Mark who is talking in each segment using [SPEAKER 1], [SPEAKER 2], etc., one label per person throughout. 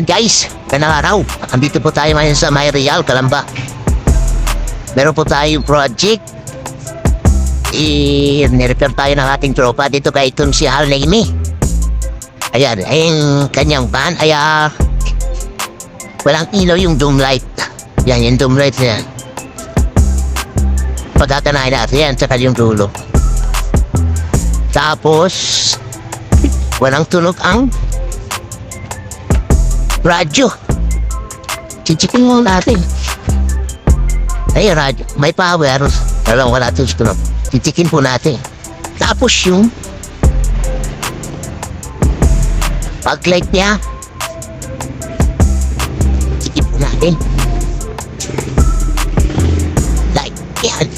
[SPEAKER 1] And guys, ganang araw, andito po tayo ngayon sa May Real, Calamba. Meron po tayong project. Nirepair tayo ng ating tropa dito kay Itun si Hal Naimi. Ayan, yung kanyang van, walang ilaw yung dome light. Yan, yung dome light na yan. Pagkakanahin natin yan, tsaka yung dulo. Tapos, walang tunog ang radyo. Chichikin mo natin. Ay, radyo. May power. Alam, wala ito tunog. Chichikin po natin. Tapos yung pag-light niya, chichikin po natin. Light. Yan.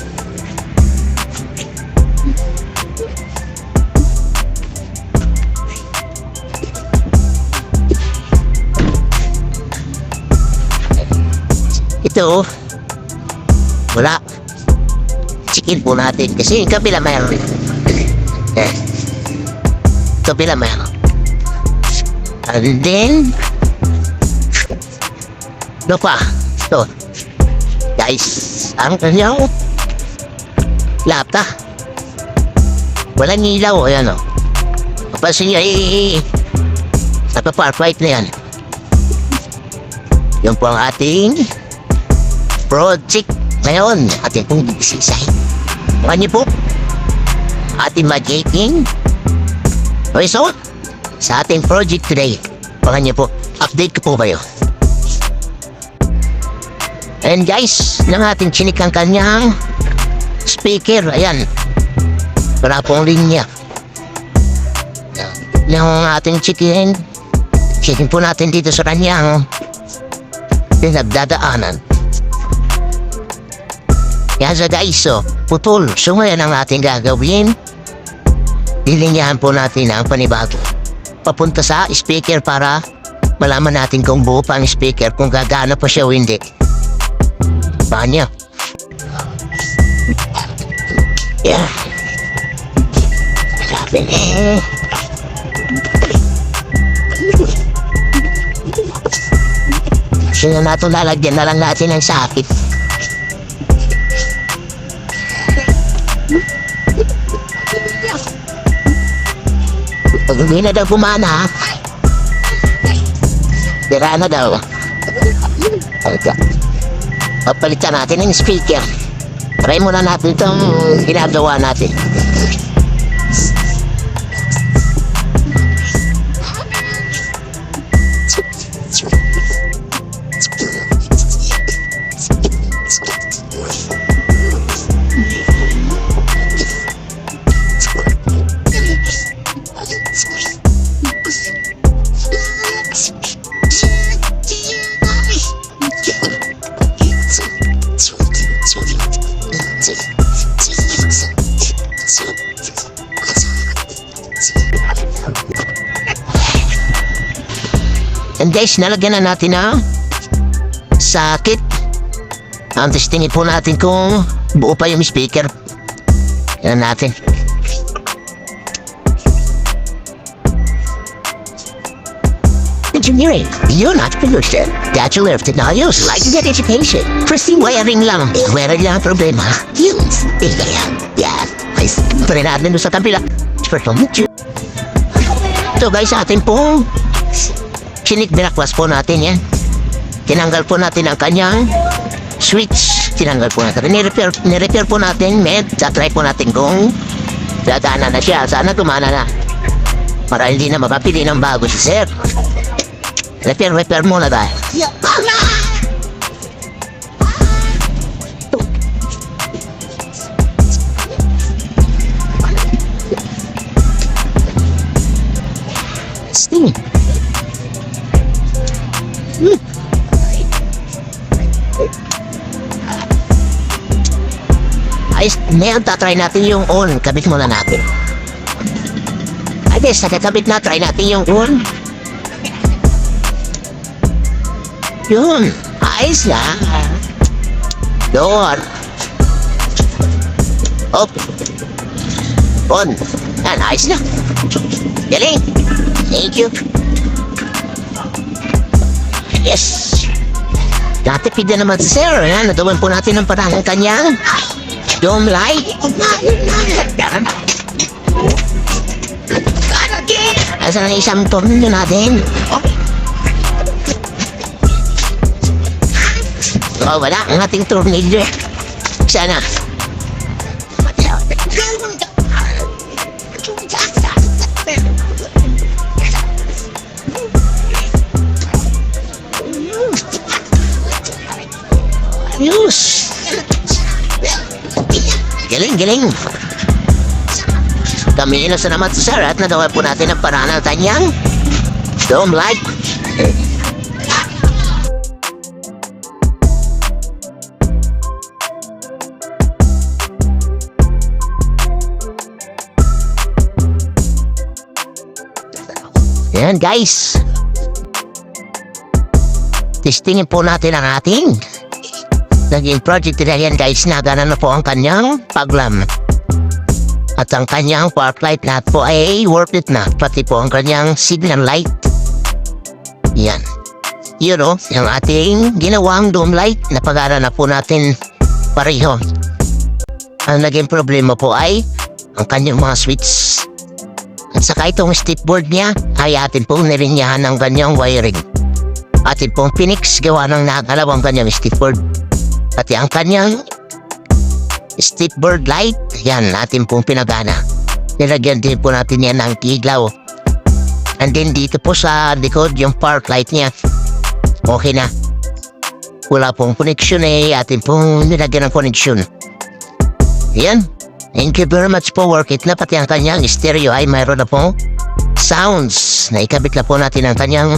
[SPEAKER 1] Ito, wala. Chikin po natin kasi yung kabila mayroon. Kabila mayroon. And then, ano pa? Ito. Guys, ang kanyang lapta. Walang ilaw. Ayan o. Kapansin nyo, napaparfight na yan. Yun po ang ating project ngayon. Ating pong sisay. Mga niyo po, ating mag-gating. Okay, so, sa ating project today, mga niyo po, update ko po kayo. And guys, nang ating chinik ang kanyang speaker, ayan. Wala pong linya. Nang ating chikin po natin dito sa kanyang pinagdadaanan. Yan sa guys, so, putol. So ngayon ang ating gagawin, lilinyahan po natin ang panibago. Papunta sa speaker para malaman natin kung buo pa ang speaker, kung gagana pa siya o hindi. Paano? Yeah. Sabi na. Sino na ito lalagyan na lang natin ng sakit. Pag hindi na daw pumana, tira na daw. Papalitan natin ng speaker. Try muna natin itong ginagawa natin. And guys, nalagyan na natin na sakit. Ang testingin po natin kung buo pa yung speaker. Yan natin. Engineering, you're not pollution. Bachelor of Technology, like to get education. First wiring lang. Wiring lang ang problema. Yun. Yan. Guys, pwede natin doon sa kabila. So guys, atin pong chinik-binakwas po natin yan. Tinanggal po natin ang kanyang switch. Tinanggal po natin. Nirepair po natin. Tatry po natin kung dadaanan na siya. Sana tumana na. Para hindi na mapapili ng bago si sir. Repair muna tayo. Sting. Ayos, ngayon tatry natin yung on. Kabit muna natin. Ayos, nakakabit na. Try natin yung on. Yun. Ayos na. Doon. Op. On. Yan, ayos na. Galing. Thank you. Yes! Natipid na naman si Sir. Yan, nagawan po natin ang parang ng kanyang dome light. Yan. Asan ang isang tornilyo natin? Oh, wala ang ating tornilyo. Sana. Ayos. Galing. Kami ina sa naman sa Sir at nagawa po natin ang paraan ng kanyang dome light. Yan guys. Testingin po natin ang ating naging project nila yan guys. Nagana na po ang kanyang paglam. At ang kanyang park light na po ay worth it na. Pati po ang kanyang signal light. Yan. Yun o, yung ating ginawang dome light. Napagana na po natin pareho. Ang naging problema po ay ang kanyang mga switch. At saka itong stepboard niya ay atin pong nilinyahan ng kanyang wiring. Atin pong pinix gawa ng nakalawang kanyang stepboard. Pati ang kanyang stepboard light, yan, natin pong pinagana. Nilagyan din po natin yan ng tiglaw. And then dito po sa likod, yung park light niya. Okay na. Wala pong connection atin pong nilagyan ng connection. Yan. Thank you very much po, work it na. Pati ang kanyang stereo ay mayroon na po sounds. Naikabit na po natin ang kanyang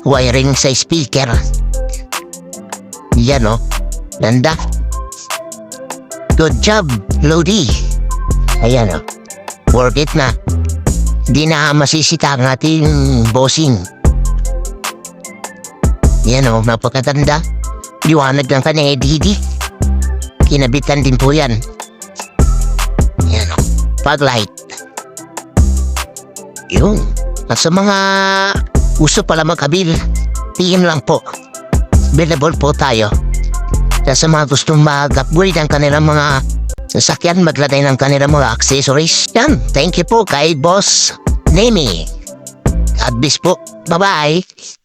[SPEAKER 1] wiring sa speaker. Yan o. Ganda. Good job, Lodi. Ayan o. Work it na. Di na masisita ang ating bossing. Yan o. Napakatanda. Liwanag ng kanyang LED. Kinabitan din po yan. Yan o. Paglight. Yun. At sa mga uso pala magkabil, PM lang po. Available po tayo. Sa mga gustong mag-upgrade ang kanilang mga sasakyan, maglagay ng kanilang mga accessories. Yan. Thank you po kay Boss Nemi. God bless po. Bye-bye.